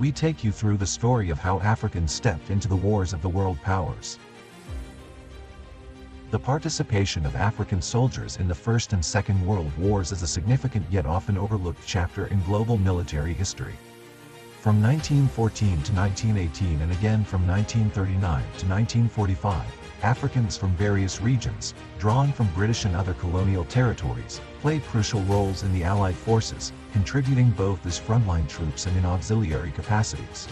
we take you through the story of how Africans stepped into the wars of the world powers. The participation of African soldiers in the First and Second World Wars is a significant yet often overlooked chapter in global military history. From 1914 to 1918 and again from 1939 to 1945, Africans from various regions, drawn from British and other colonial territories, played crucial roles in the Allied forces, contributing both as frontline troops and in auxiliary capacities.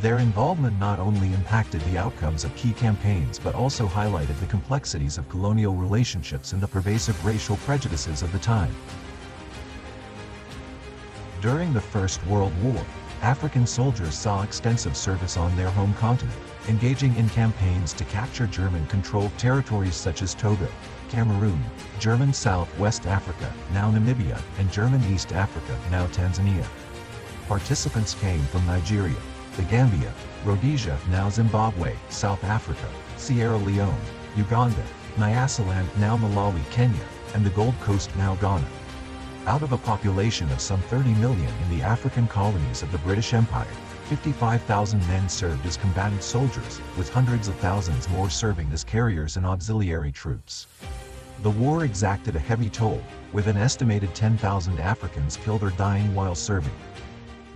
Their involvement not only impacted the outcomes of key campaigns but also highlighted the complexities of colonial relationships and the pervasive racial prejudices of the time. During the First World War, African soldiers saw extensive service on their home continent, engaging in campaigns to capture German-controlled territories such as Togo, Cameroon, German South-West Africa, now Namibia, and German East Africa, now Tanzania. Participants came from Nigeria, the Gambia, Rhodesia, now Zimbabwe, South Africa, Sierra Leone, Uganda, Nyasaland, now Malawi, Kenya, and the Gold Coast, now Ghana. Out of a population of some 30 million in the African colonies of the British Empire, 55,000 men served as combatant soldiers, with hundreds of thousands more serving as carriers and auxiliary troops. The war exacted a heavy toll, with an estimated 10,000 Africans killed or dying while serving.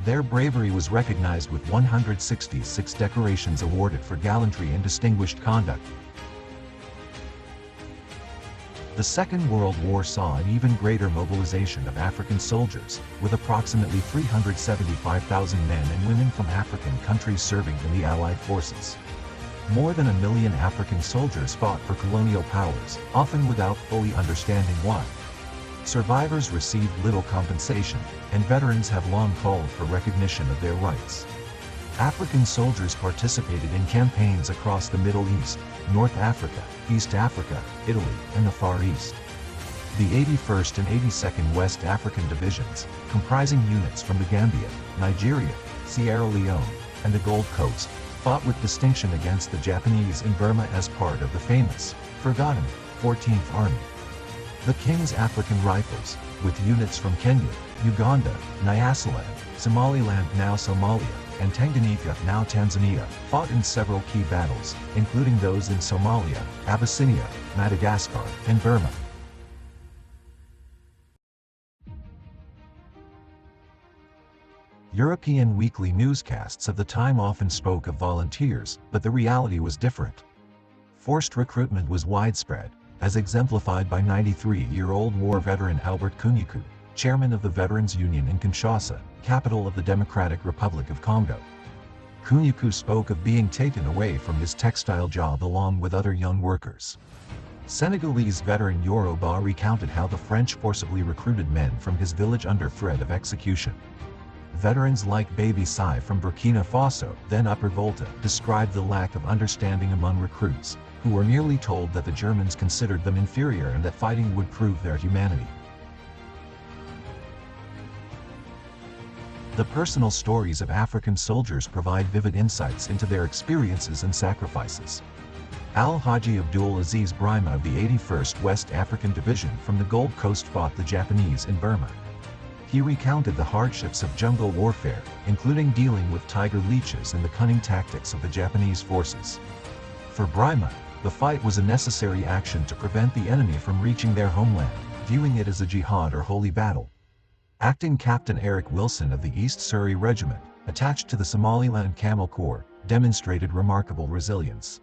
Their bravery was recognized with 166 decorations awarded for gallantry and distinguished conduct. The Second World War saw an even greater mobilization of African soldiers, with approximately 375,000 men and women from African countries serving in the Allied forces. More than 1 million African soldiers fought for colonial powers, often without fully understanding why. Survivors received little compensation, and veterans have long called for recognition of their rights. African soldiers participated in campaigns across the Middle East, North Africa, East Africa, Italy, and the Far East. The 81st and 82nd West African Divisions, comprising units from the Gambia, Nigeria, Sierra Leone, and the Gold Coast, fought with distinction against the Japanese in Burma as part of the famous, forgotten, 14th Army. The King's African Rifles, with units from Kenya, Uganda, Nyasaland, Somaliland, now Somalia, and Tanganyika, now Tanzania, fought in several key battles, including those in Somalia, Abyssinia, Madagascar, and Burma. European weekly newscasts of the time often spoke of volunteers, but the reality was different. Forced recruitment was widespread, as exemplified by 93-year-old war veteran Albert Kunyiku, chairman of the Veterans Union in Kinshasa, capital of the Democratic Republic of Congo. Kunyiku spoke of being taken away from his textile job along with other young workers. Senegalese veteran Yoruba recounted how the French forcibly recruited men from his village under threat of execution. Veterans like Baby Sai from Burkina Faso, then Upper Volta, described the lack of understanding among recruits, who were merely told that the Germans considered them inferior and that fighting would prove their humanity. The personal stories of African soldiers provide vivid insights into their experiences and sacrifices. Al-Haji Abdul Aziz Brima of the 81st West African Division from the Gold Coast fought the Japanese in Burma. He recounted the hardships of jungle warfare, including dealing with tiger leeches and the cunning tactics of the Japanese forces. For Brima, the fight was a necessary action to prevent the enemy from reaching their homeland, viewing it as a jihad or holy battle. Acting Captain Eric Wilson of the East Surrey Regiment, attached to the Somaliland Camel Corps, demonstrated remarkable resilience.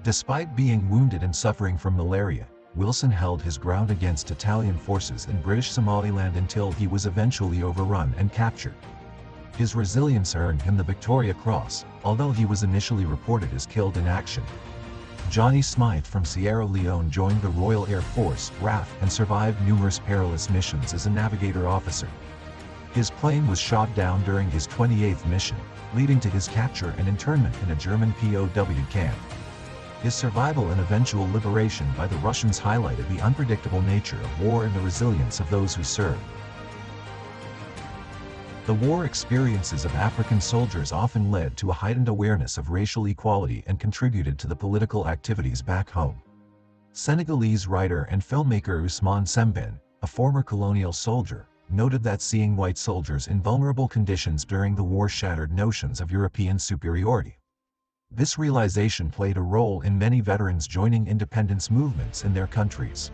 Despite being wounded and suffering from malaria, Wilson held his ground against Italian forces in British Somaliland until he was eventually overrun and captured. His resilience earned him the Victoria Cross, although he was initially reported as killed in action. Johnny Smythe from Sierra Leone joined the Royal Air Force (RAF) and survived numerous perilous missions as a navigator officer. His plane was shot down during his 28th mission, leading to his capture and internment in a German POW camp. His survival and eventual liberation by the Russians highlighted the unpredictable nature of war and the resilience of those who served. The war experiences of African soldiers often led to a heightened awareness of racial equality and contributed to the political activities back home. Senegalese writer and filmmaker Ousmane Sembène, a former colonial soldier, noted that seeing white soldiers in vulnerable conditions during the war shattered notions of European superiority. This realization played a role in many veterans joining independence movements in their countries.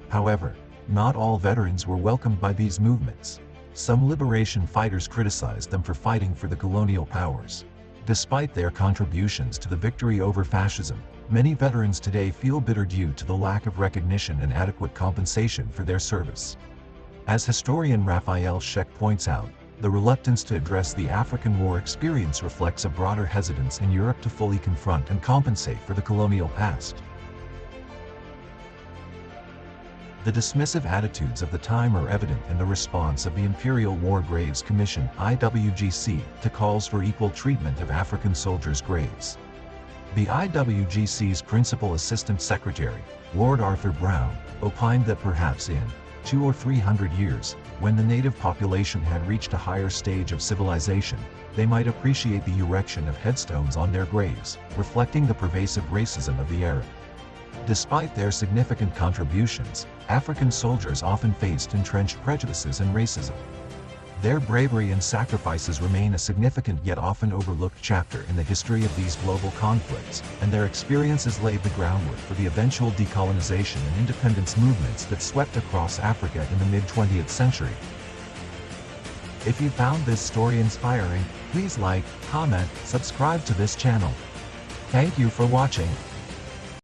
However, not all veterans were welcomed by these movements. Some liberation fighters criticized them for fighting for the colonial powers. Despite their contributions to the victory over fascism, many veterans today feel bitter due to the lack of recognition and adequate compensation for their service. As historian Raphael Scheck points out, the reluctance to address the African war experience reflects a broader hesitance in Europe to fully confront and compensate for the colonial past. The dismissive attitudes of the time are evident in the response of the Imperial War Graves Commission (IWGC) to calls for equal treatment of African soldiers' graves. The IWGC's principal assistant secretary, Lord Arthur Brown, opined that perhaps in 200 or 300 years, when the native population had reached a higher stage of civilization, they might appreciate the erection of headstones on their graves, reflecting the pervasive racism of the era. Despite their significant contributions, African soldiers often faced entrenched prejudices and racism. Their bravery and sacrifices remain a significant yet often overlooked chapter in the history of these global conflicts, and their experiences laid the groundwork for the eventual decolonization and independence movements that swept across Africa in the mid-20th century. If you found this story inspiring, please like, comment, subscribe to this channel. Thank you for watching.